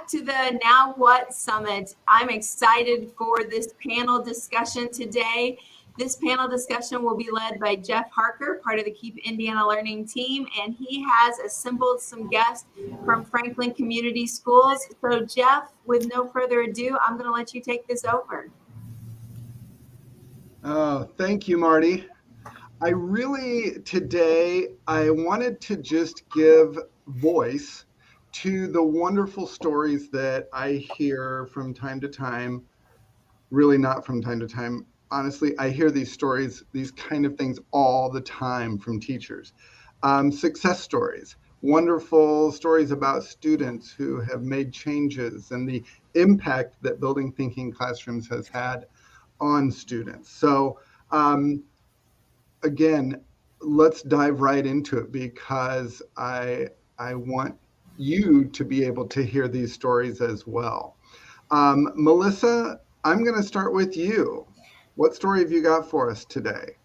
back to the Now What Summit. I'm excited for this panel discussion today. This panel discussion will be led by Jeff Harker, part of the Keep Indiana Learning team, and he has assembled some guests from Franklin Community Schools. So Jeff, with no further ado, I'm going to let you take this over. Thank you, Marty. Today, I wanted to just give voice to the wonderful stories that I hear from time to time. Really not from time to time. Honestly, I hear these stories, these kind of things all the time from teachers. Success stories, wonderful stories about students who have made changes and the impact that Building Thinking Classrooms has had on students. So again, let's dive right into it because I want you to be able to hear these stories as well. Melissa, I'm going to start with you. What story have you got for us today?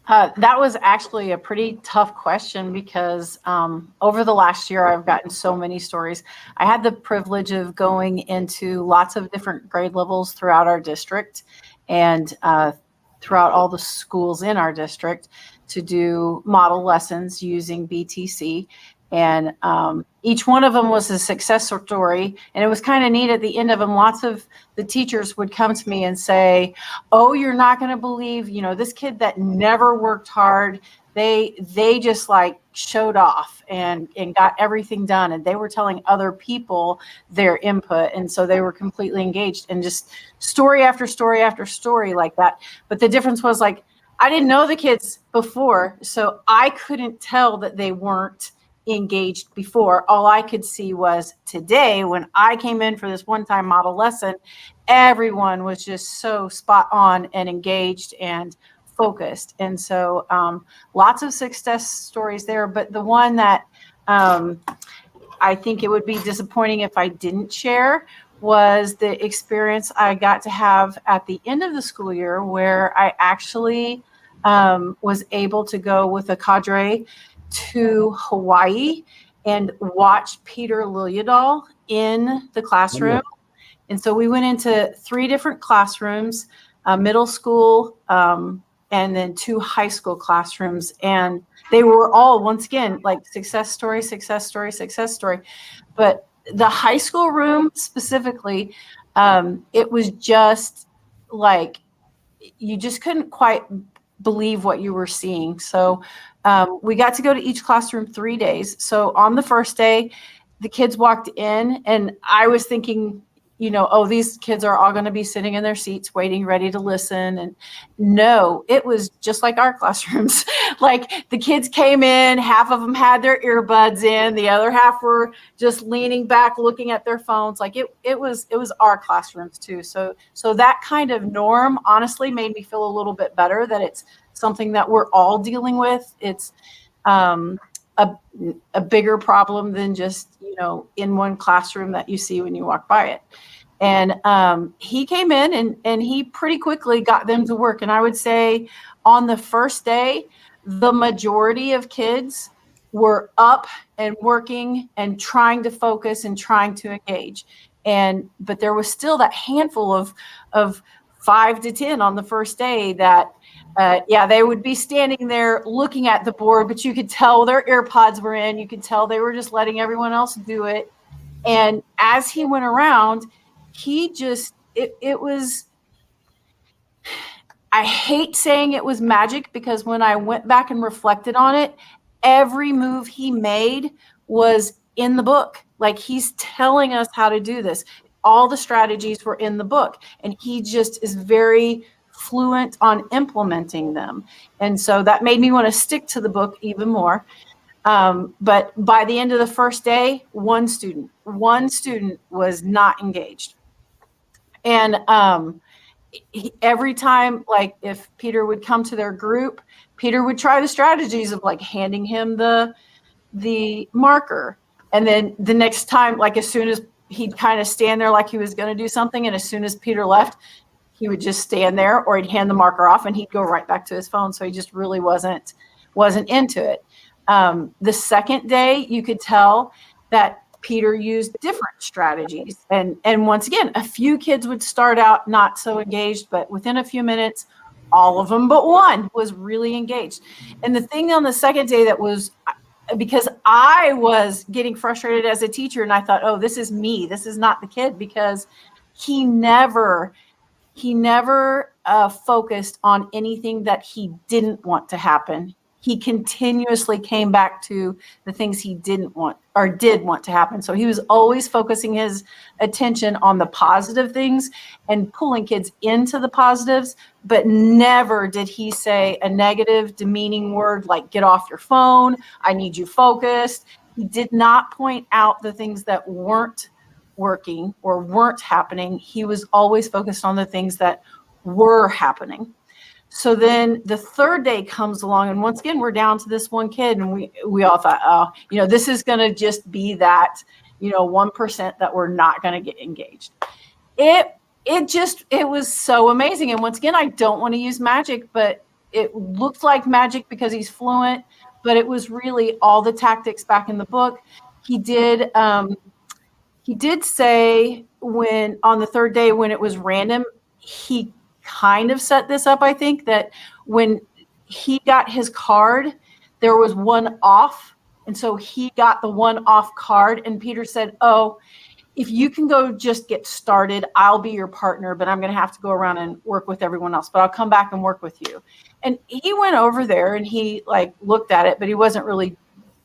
That was actually a pretty tough question because over the last year, I've gotten so many stories. I had the privilege of going into lots of different grade levels throughout our district and throughout all the schools in our district to do model lessons using BTC. And each one of them was a success story. And it was kind of neat at the end of them. Lots of the teachers would come to me and say, oh, you're not going to believe, this kid that never worked hard, they just like showed off and got everything done. And they were telling other people their input. And so they were completely engaged and just story after story after story like that. But the difference was like, I didn't know the kids before, so I couldn't tell that they weren't engaged before. All I could see was today when I came in for this one-time model lesson, everyone was just so spot on and engaged and focused. And so lots of success stories there. But the one that I think it would be disappointing if I didn't share was the experience I got to have at the end of the school year where I actually was able to go with a cadre to Hawaii and watch Peter Liljedahl in the classroom. And so we went into 3 different classrooms, middle school, and then 2 high school classrooms. And they were all, once again, like success story, success story, success story. But the high school room specifically, it was just like, you just couldn't quite believe what you were seeing. So we got to go to each classroom 3 days. So on the first day, the kids walked in and I was thinking, oh, these kids are all going to be sitting in their seats waiting, ready to listen. And no, it was just like our classrooms. Like the kids came in, half of them had their earbuds in, the other half were just leaning back, looking at their phones. Like it was our classrooms too. So that kind of norm honestly made me feel a little bit better that it's something that we're all dealing with. It's a bigger problem than just, in one classroom that you see when you walk by it. And he came in and he pretty quickly got them to work. And I would say on the first day, the majority of kids were up and working and trying to focus and trying to engage. But there was still that handful of 5 to 10 on the first day that they would be standing there looking at the board, but you could tell their earpods were in. You could tell they were just letting everyone else do it. And as he went around, he just, it was, I hate saying it was magic because when I went back and reflected on it, every move he made was in the book. Like he's telling us how to do this. All the strategies were in the book and he just is very fluent on implementing them. And so that made me want to stick to the book even more. But by the end of the first day, one student was not engaged. And every time, like if Peter would come to their group, Peter would try the strategies of like handing him the marker. And then the next time, like as soon as he'd kind of stand there like he was going to do something, and as soon as Peter left, he would just stand there or he'd hand the marker off and he'd go right back to his phone. So he just really wasn't into it. The second day, you could tell that Peter used different strategies. And once again, a few kids would start out not so engaged, but within a few minutes, all of them but one was really engaged. And the thing on the second day that was, because I was getting frustrated as a teacher, and I thought, oh, this is me. This is not the kid, because he never focused on anything that he didn't want to happen. He continuously came back to the things he didn't want or did want to happen. So he was always focusing his attention on the positive things and pulling kids into the positives, but never did he say a negative, demeaning word like, get off your phone, I need you focused. He did not point out the things that weren't working or weren't happening. He was always focused on the things that were happening. So then the third day comes along, and once again, we're down to this one kid, and we all thought, oh, this is going to just be that, 1% that we're not going to get engaged. It was so amazing. And once again, I don't want to use magic, but it looked like magic because he's fluent, but it was really all the tactics back in the book. He did say when on the third day, when it was random, he kind of set this up, I think, that when he got his card, there was one off. And so he got the one off card. And Peter said, oh, if you can go just get started, I'll be your partner, but I'm going to have to go around and work with everyone else, but I'll come back and work with you. And he went over there and he looked at it, but he wasn't really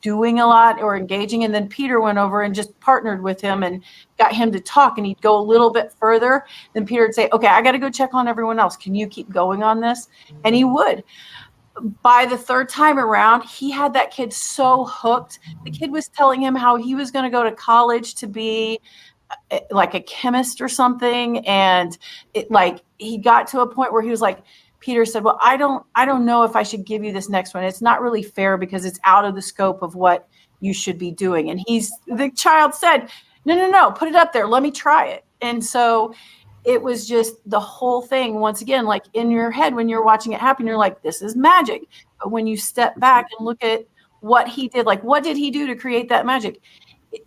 doing a lot or engaging. And then Peter went over and just partnered with him and got him to talk, and he'd go a little bit further. Then Peter would say, okay, I got to go check on everyone else. Can you keep going on this? And he would. By the third time around, he had that kid so hooked. The kid was telling him how he was going to go to college to be like a chemist or something. And he got to a point where he was like, Peter said, well, I don't know if I should give you this next one. It's not really fair because it's out of the scope of what you should be doing. And the child said, no, put it up there. Let me try it. And so it was just the whole thing. Once again, like in your head, when you're watching it happen, you're like, this is magic. But when you step back and look at what he did, like, what did he do to create that magic?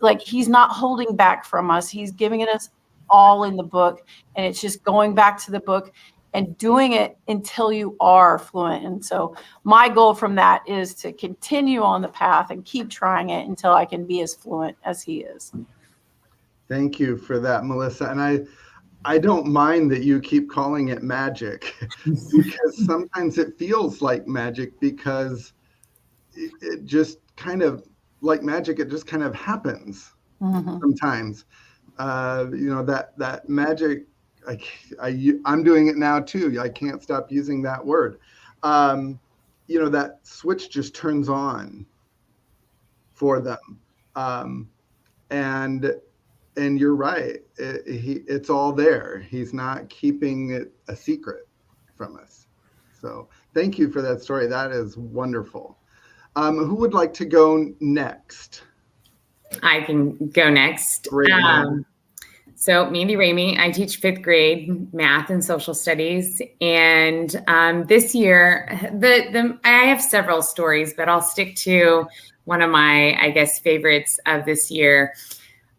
Like, he's not holding back from us. He's giving it us all in the book. And it's just going back to the book and doing it until you are fluent. And so my goal from that is to continue on the path and keep trying it until I can be as fluent as he is. Thank you for that, Melissa. And I don't mind that you keep calling it magic because sometimes it feels like magic because it just kind of like magic, it just kind of happens sometimes. That magic, I'm doing it now too. I can't stop using that word. That switch just turns on for them. And you're right. It's all there. He's not keeping it a secret from us. So thank you for that story. That is wonderful. Who would like to go next? I can go next. Great. So Mandy Ramey, I teach 5th grade math and social studies. And this year, I have several stories, but I'll stick to one of my, I guess, favorites of this year.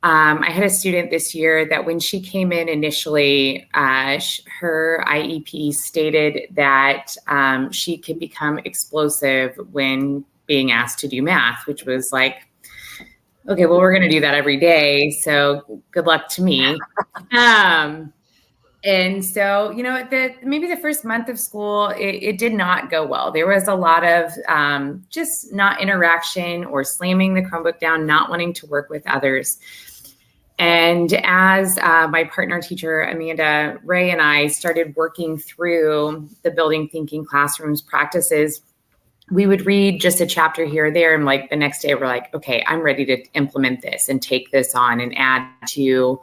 I had a student this year that when she came in initially, her IEP stated that she could become explosive when being asked to do math, which was like, okay, well, we're going to do that every day. So good luck to me. And so, maybe the first month of school, it did not go well. There was a lot of just not interaction or slamming the Chromebook down, not wanting to work with others. And as my partner teacher, Amanda Ray, and I started working through the Building Thinking Classrooms practices, we would read just a chapter here or there. And like the next day, we're like, okay, I'm ready to implement this and take this on and add to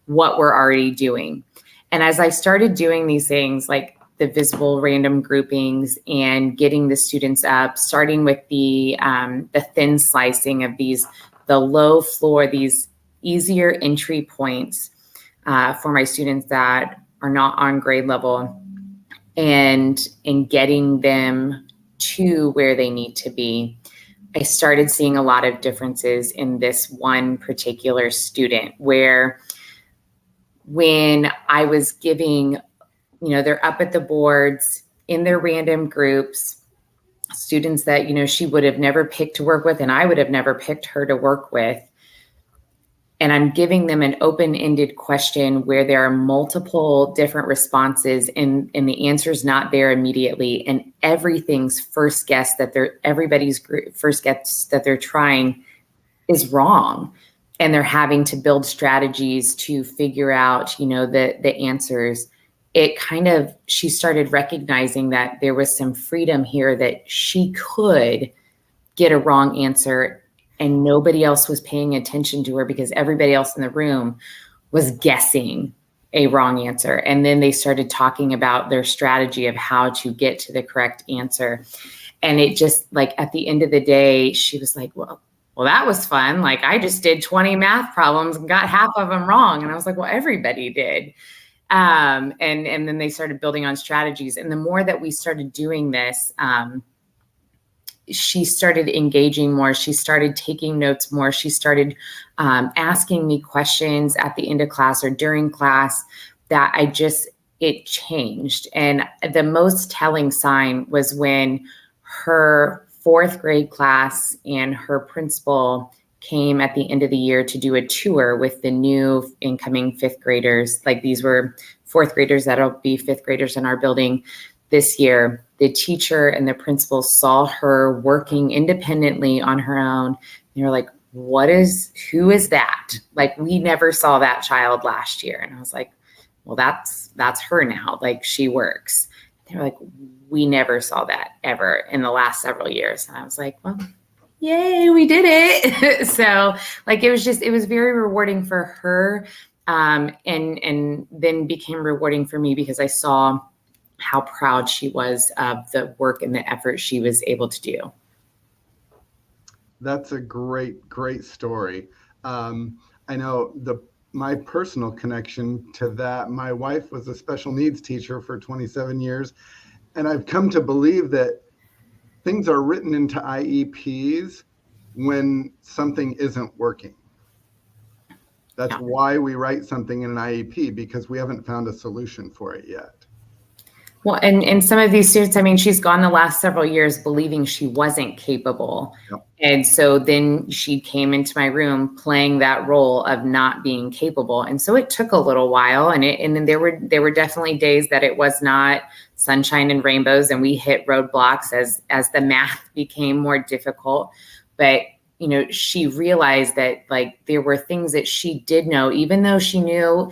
what we're already doing. And as I started doing these things, like the visible random groupings and getting the students up, starting with the thin slicing of the low floor, these easier entry points for my students that are not on grade level, and getting them to where they need to be. I started seeing a lot of differences in this one particular student where when I was giving, they're up at the boards in their random groups, students that, she would have never picked to work with and I would have never picked her to work with. And I'm giving them an open-ended question where there are multiple different responses and the answer's not there immediately. And everybody's first guess that they're trying is wrong. And they're having to build strategies to figure out, the answers. She started recognizing that there was some freedom here that she could get a wrong answer and nobody else was paying attention to her because everybody else in the room was guessing a wrong answer. And then they started talking about their strategy of how to get to the correct answer. And it just at the end of the day, she was like, well, that was fun. I just did 20 math problems and got half of them wrong. And I was like, well, everybody did. And then they started building on strategies. And the more that we started doing this, she started engaging more. She started taking notes more. She started asking me questions at the end of class or during class that it changed. And the most telling sign was when her 4th grade class and her principal came at the end of the year to do a tour with the new incoming 5th graders. These were 4th graders that'll be 5th graders in our building this year. The teacher and the principal saw her working independently on her own. They were like, who is that? We never saw that child last year. And I was like, well, that's her now. She works. They were like, we never saw that ever in the last several years. And I was like, well, yay, we did it. So it was very rewarding for her. And then became rewarding for me because I saw how proud she was of the work and the effort she was able to do. That's a great, great story. I know my personal connection to that, my wife was a special needs teacher for 27 years. And I've come to believe that things are written into IEPs when something isn't working. That's why we write something in an IEP, because we haven't found a solution for it yet. Well, and some of these students, she's gone the last several years believing she wasn't capable. Yep. And so then she came into my room playing that role of not being capable. And so it took a little while. And then there were definitely days that it was not sunshine and rainbows and we hit roadblocks as the math became more difficult. But, she realized that there were things that she did know, even though she knew,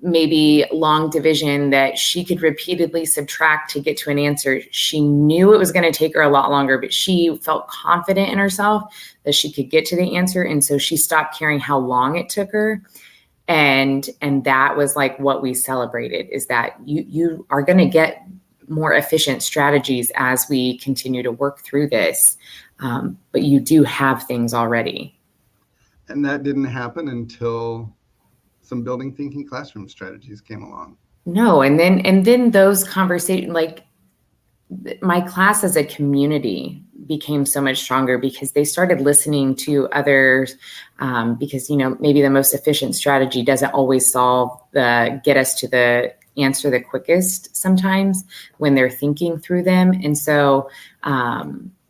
maybe long division that she could repeatedly subtract to get to an answer. She knew it was going to take her a lot longer, but she felt confident in herself that she could get to the answer. And so she stopped caring how long it took her. And that was what we celebrated, is that you are going to get more efficient strategies as we continue to work through this. But you do have things already. And that didn't happen until some building thinking classroom strategies came along. No. And then those conversations, my class as a community became so much stronger because they started listening to others, because, maybe the most efficient strategy doesn't always get us to the answer the quickest sometimes when they're thinking through them. And so,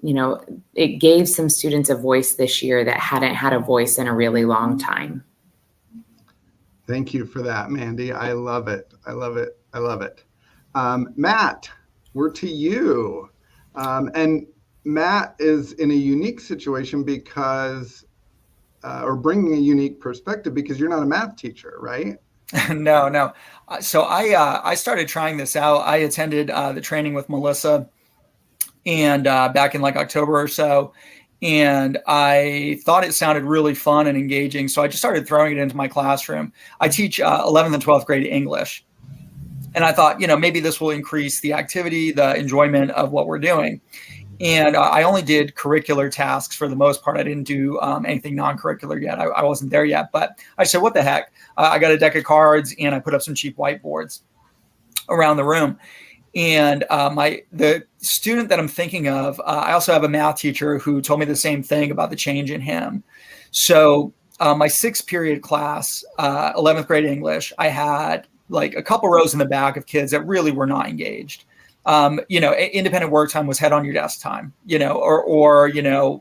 it gave some students a voice this year that hadn't had a voice in a really long time. Thank you for that, Mandy. I love it. I love it. I love it. Matt, we're to you. And Matt is in a unique situation because, or bringing a unique perspective because you're not a math teacher, right? No. So I started trying this out. I attended the training with Melissa and back in October or so. And I thought it sounded really fun and engaging. So I just started throwing it into my classroom. I teach 11th and 12th grade English. And I thought, maybe this will increase the activity, the enjoyment of what we're doing. And I only did curricular tasks for the most part. I didn't do anything non-curricular yet. I wasn't there yet. But I said, what the heck? I got a deck of cards and I put up some cheap whiteboards around the room. And the student that I'm thinking of, I also have a math teacher who told me the same thing about the change in him. So my 6th period class, 11th grade English, I had like a couple rows in the back of kids that really were not engaged. Independent work time was head on your desk time, or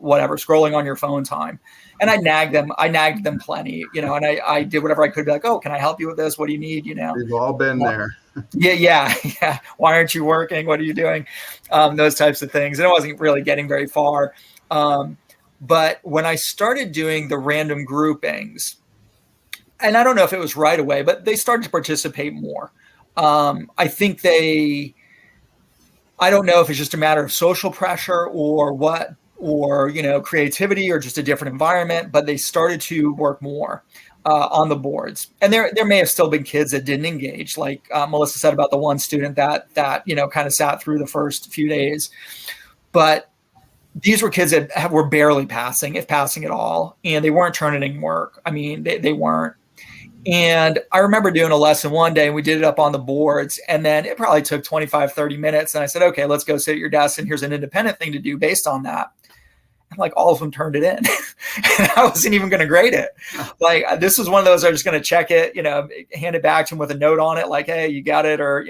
whatever, scrolling on your phone time. And I nagged them plenty, and I did whatever I could, be like, oh, can I help you with this? What do you need? We've all been there. Yeah. Why aren't you working? What are you doing? Those types of things. And it wasn't really getting very far. But when I started doing the random groupings, and I don't know if it was right away, but they started to participate more. I think I don't know if it's just a matter of social pressure or what, or, creativity or just a different environment, but they started to work more on the boards. And there may have still been kids that didn't engage, like Melissa said about the one student that kind of sat through the first few days. But these were kids that were barely passing, if passing at all, and they weren't turning in work. I mean, they weren't. And I remember doing a lesson one day and we did it up on the boards, and then it probably took 25, 30 minutes. And I said, okay, let's go sit at your desk and here's an independent thing to do based on that. And like all of them turned it in. And I wasn't even going to grade it. Like this was one of those, I was just going to check it, hand it back to them with a note on it. Like, hey, you got it. Or,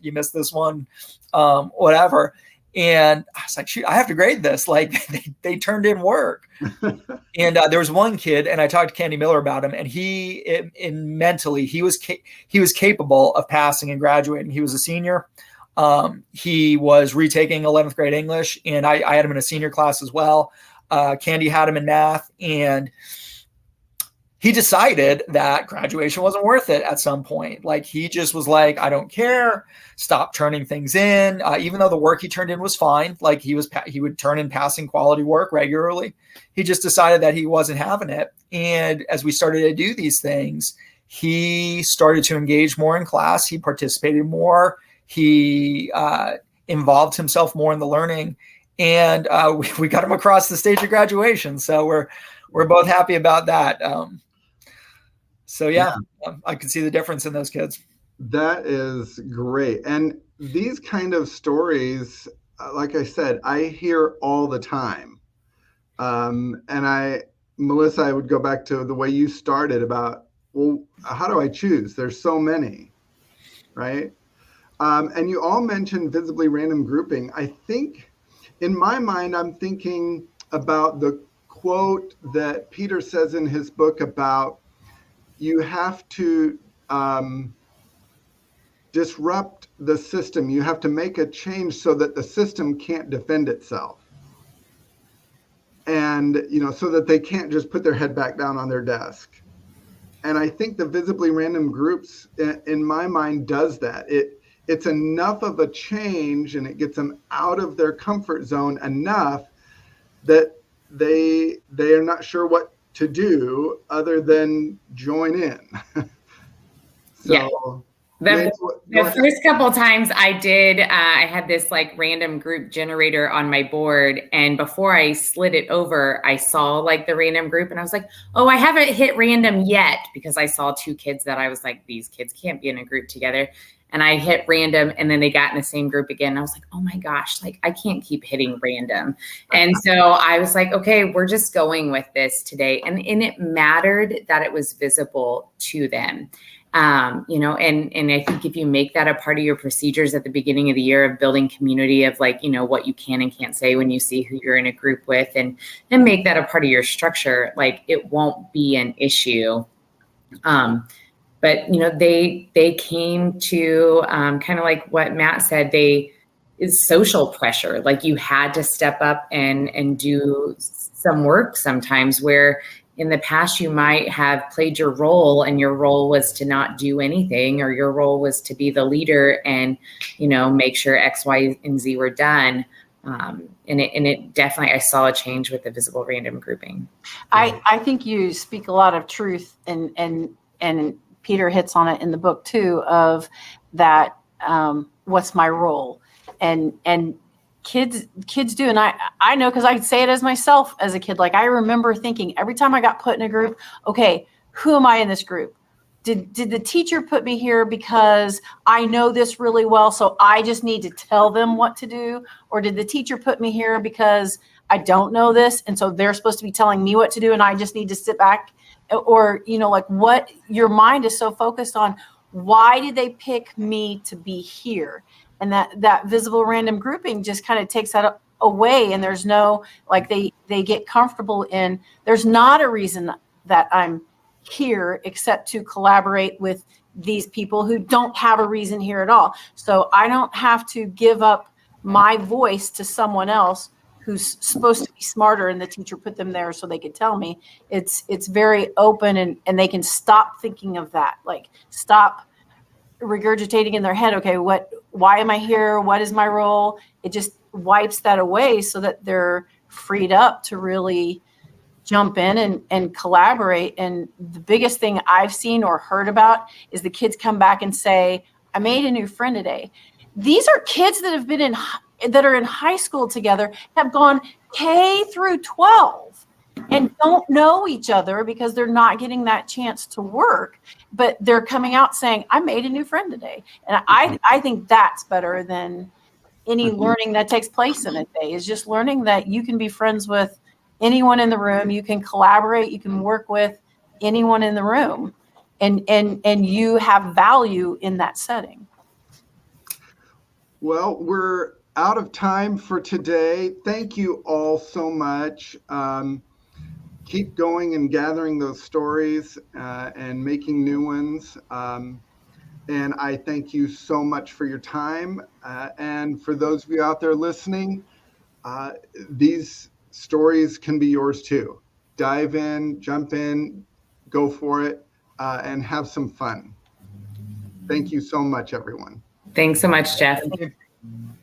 you missed this one, whatever. And I was like, shoot, I have to grade this. Like they turned in work. And there was one kid, and I talked to Candy Miller about him, and mentally, he was capable of passing and graduating. He was a senior. He was retaking 11th grade English, and I had him in a senior class as well. Candy had him in math, and he decided that graduation wasn't worth it at some point. Like he just was like, I don't care. Stop turning things in. Even though the work he turned in was fine. Like he would turn in passing quality work regularly. He just decided that he wasn't having it. And as we started to do these things, he started to engage more in class. He participated more. He involved himself more in the learning, and we got him across the stage of graduation. So we're both happy about that. I can see the difference in those kids. That is great. And these kind of stories, like I said, I hear all the time. Melissa, I would go back to the way you started about, well, how do I choose? There's so many, right? And you all mentioned visibly random grouping. I think in my mind, I'm thinking about the quote that Peter says in his book about you have to disrupt the system. You have to make a change so that the system can't defend itself. And, so that they can't just put their head back down on their desk. And I think the visibly random groups, in my mind, does that. It's enough of a change, and it gets them out of their comfort zone enough that they are not sure what to do other than join in. The first couple of times I did, I had this like random group generator on my board, and before I slid it over, I saw like the random group, and I was like, oh, I haven't hit random yet, because I saw 2 kids that I was like, these kids can't be in a group together. And I hit random, and then they got in the same group again. And I was like, oh my gosh, like I can't keep hitting random. And so I was like, okay, we're just going with this today. And it mattered that it was visible to them. And I think if you make that a part of your procedures at the beginning of the year of building community of like, what you can and can't say when you see who you're in a group with, and make that a part of your structure, like it won't be an issue. But, they came to kind of like what Matt said, is social pressure. Like you had to step up and do some work sometimes, where in the past you might have played your role, and your role was to not do anything, or your role was to be the leader and, make sure X, Y, and Z were done. And it definitely, I saw a change with the visible random grouping. I think you speak a lot of truth, and Peter hits on it in the book too, of that, what's my role, and kids do. And I know, cause I could say it as myself as a kid. Like I remember thinking every time I got put in a group, okay, who am I in this group? did the teacher put me here because I know this really well, so I just need to tell them what to do? Or did the teacher put me here because I don't know this, and so they're supposed to be telling me what to do, and I just need to sit back? Or, like what your mind is so focused on, why did they pick me to be here? And that visible random grouping just kind of takes that away. And there's no, like they get comfortable in, there's not a reason that I'm here except to collaborate with these people who don't have a reason here at all. So I don't have to give up my voice to someone else who's supposed to be smarter, and the teacher put them there so they could tell me. It's very open, and they can stop thinking of that, like stop regurgitating in their head, okay, why am I here? What is my role? It just wipes that away so that they're freed up to really jump in and collaborate. And the biggest thing I've seen or heard about is the kids come back and say, I made a new friend today. These are kids that have been that are in high school together, have gone K through 12 and don't know each other because they're not getting that chance to work, but they're coming out saying, I made a new friend today. And I think that's better than any learning that takes place in a day, is just learning that you can be friends with anyone in the room. You can collaborate, you can work with anyone in the room, and you have value in that setting. Well, we're out of time for today. Thank you all so much. Keep going and gathering those stories and making new ones. And I thank you so much for your time. And for those of you out there listening, these stories can be yours too. Dive in, jump in, go for it, and have some fun. Thank you so much, everyone. Thanks so much, Jeff. Thank you.